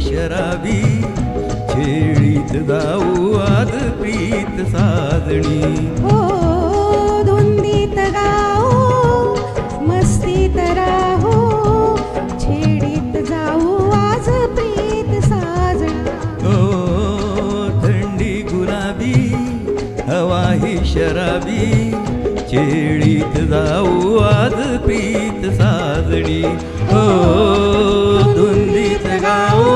शराबी छेडीत जाऊ आज प्रीत साजणी हो धुंदीत गाऊ मस्तीत राहू छेडीत जाऊ आज प्रीत साजना हो थंडी गुलाबी हवा ही शराबी छेडीत जाऊ आज प्रीत साजणी हो धुंदीत गाऊ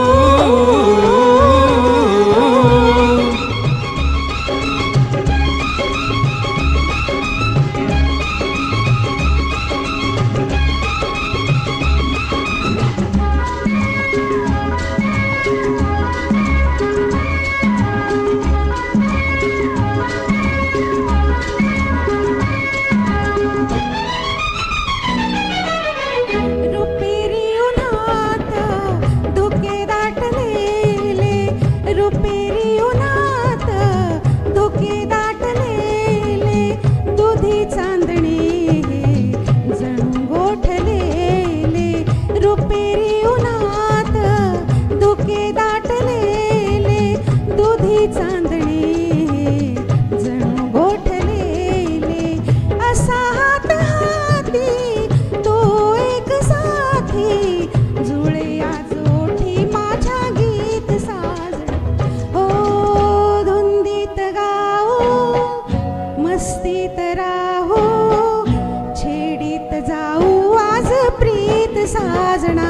साजना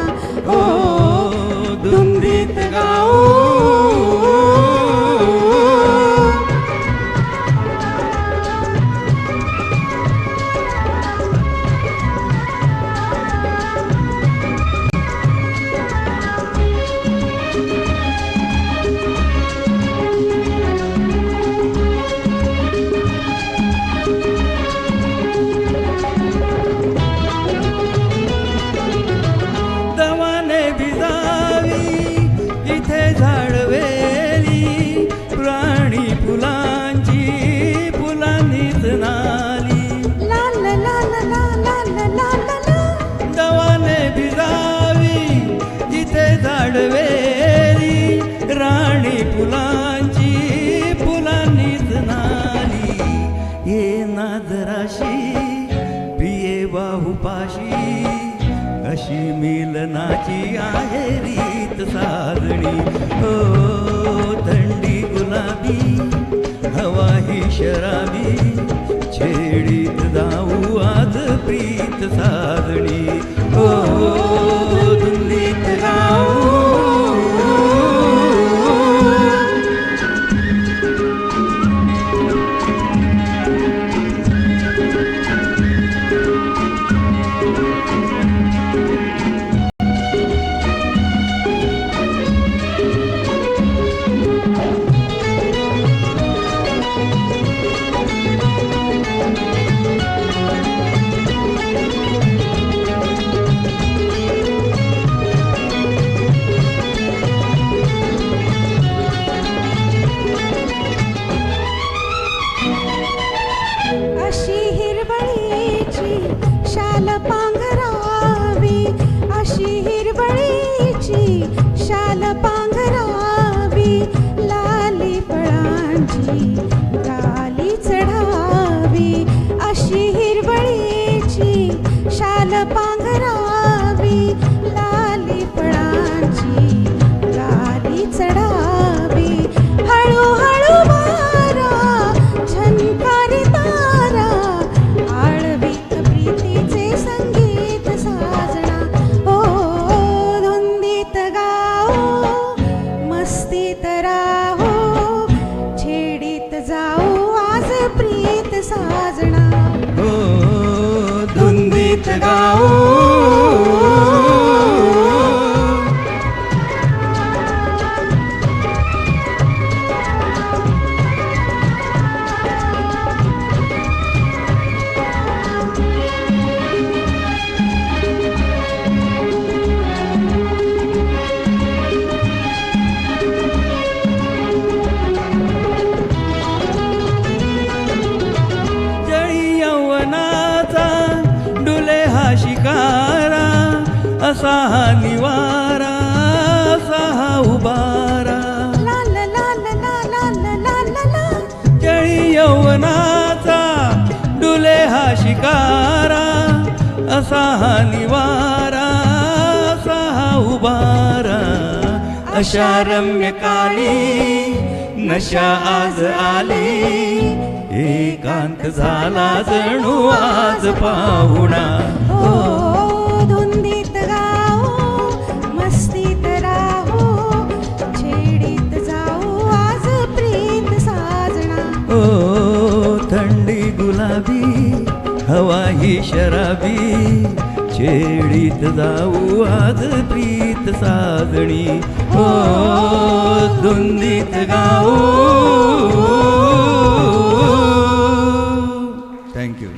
ओ धुंदीत गाऊ राणी फुलांची फुलांनीच नाली ये नाजराशी प्रिये बाहुपाशी अशी मिलनाची आहे रीत साजणी हो थंडी गुलाबी हवा ही शराबी छेडीत जाऊ आज प्रीत साजणी हो धुंदीत गाऊ शाल पांघरावी लाली फळांची गाली चढावी अशी हिरवळीची शाल पांघरावी लाली फळांची गाली चढावी हळूहळू वारा झंकारी तारा आळवीत प्रीतीचे संगीत साजना मस्तीत राहू छेडीत जाऊ आज प्रीत साजना हो धुंदीत गाऊ शिकारा असा हा निवारा असा हा निवारा सहा उबारा अशा रम्य काळी नशा आज आली एकांत झाला जणू आज पाहुणा हो धुंदीत गाऊ मस्तीत राहू छेडीत जाऊ आज प्रीत साजना ओ थंडी गुलाबी हवा ही शराबी छेडीत जाऊ आज प्रीत साजणी ओ धुंदीत गाऊ. थँक्यू.